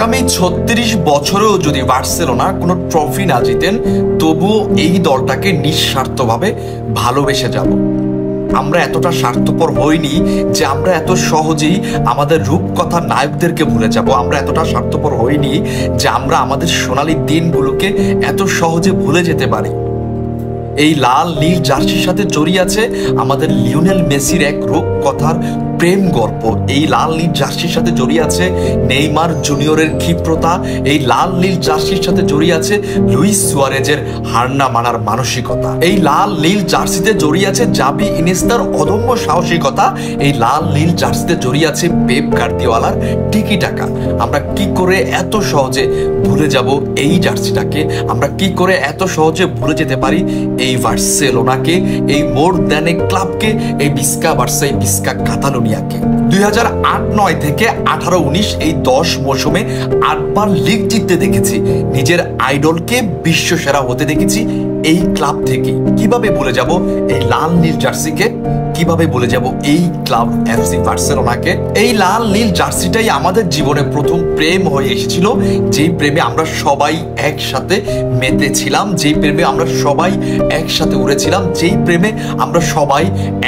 আগামী ৩৬ বছরেও যদি বার্সেলোনা কোনো ট্রফি না জিতেন, তবুও এই দলটাকে নিঃস্বার্থভাবে ভালোবেসে যাব। আমরা এতটা স্বার্থপর হইনি যে আমরা এত সহজেই আমাদের রূপকথার নায়কদেরকে ভুলে যাব। আমরা এতটা স্বার্থপর হইনি যে আমরা আমাদের সোনালী দিনগুলোকে এত সহজে ভুলে যেতে পারি। এই লাল নীল জার্সির সাথে জড়িয়ে আছে আমাদের লিওনেল মেসির এক রূপকথার প্রেম গল্প। এই লাল নীল জার্সির সাথে জড়িয়ে আছে নেইমার জুনিয়রের ক্ষিপ্রতা। এই লাল নীল জার্সির সাথে জড়িয়ে আছে লুইস সুয়ারেজের হার না মানার মানসিকতা। এই লাল নীল জার্সিতে জড়িয়ে আছে জাভি ইনিয়েস্তার অদম্য সাহসিকতা। এই লাল নীল জার্সিতে জড়িয়ে আছে পেপ গার্দিওলার টিকি টাকা। আমরা কি করে এত সহজে ভুলে যাব এই জার্সিটাকে? আমরা কি করে এত সহজে ভুলে যেতে পারি এই বার্সেলোনাকে, এই মোর দ্যান এ ক্লাবকে, এই বিস্কা বার্সা, এই বিস্কা কাতালোনিয়াকে? 2008-9 থেকে 18-19 এই 10 মৌসুমে 8 বার লিগ জিততে দেখেছি। নিজের আইডলকে বিশ্ব সেরা হতে দেখেছি এই ক্লাব থেকে। কিভাবে ভুলে যাব এই লাল নীল জার্সিকে? কিভাবে ভুলে যাব এই ক্লাব এফসি বার্সেলোনাকে? এই লাল নীল জার্সিটাই আমাদের জীবনে প্রথম প্রেম হয়ে এসেছিল, যেই প্রেমে আমরা সবাই একসাথে মেতেছিলাম, যেই প্রেমে আমরা সবাই একসাথে উড়েছিলাম, যেই প্রেমে আমরা সবাই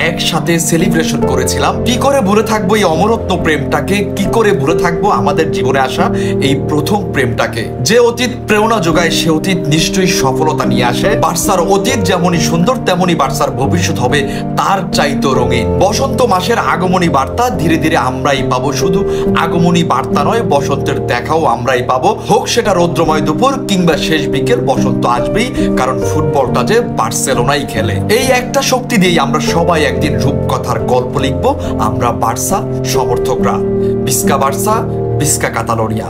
একসাথে সেলিব্রেশন করেছিলাম। কি করে ভুলে থাকবো এই অমরত্ব প্রেমটাকে? কি করে ভুলে থাকবো আমাদের জীবনে আসা এই প্রথম প্রেমটাকে? যে অতীত প্রেরণা যোগায় সে অতীত নিশ্চয়ই সফলতা নিয়ে আসে। বার্সার অতীত যেমনই সুন্দর, তেমনই বার্সার ভবিষ্যৎ হবে তার চাইতে রঙিন। বসন্ত মাসের আগমনী বার্তা ধীরে ধীরে আমরাই পাবো। শুধু আগমনী বার্তা নয়, বসন্তের দেখাও আমরাই পাবো। হোক সেটা রৌদ্রময় দুপুর কিংবা শেষ বিকেল, বসন্ত আসবেই, কারণ ফুটবলটা যে বার্সেলোনাই খেলে। এই একটা শক্তি দিয়েই আমরা সবাই একদিন রূপকথার গল্প লিখবো। আমরা বার্সা সমর্থকরা। বিস্কা বার্সা, বিস্কা কাতালোনিয়া।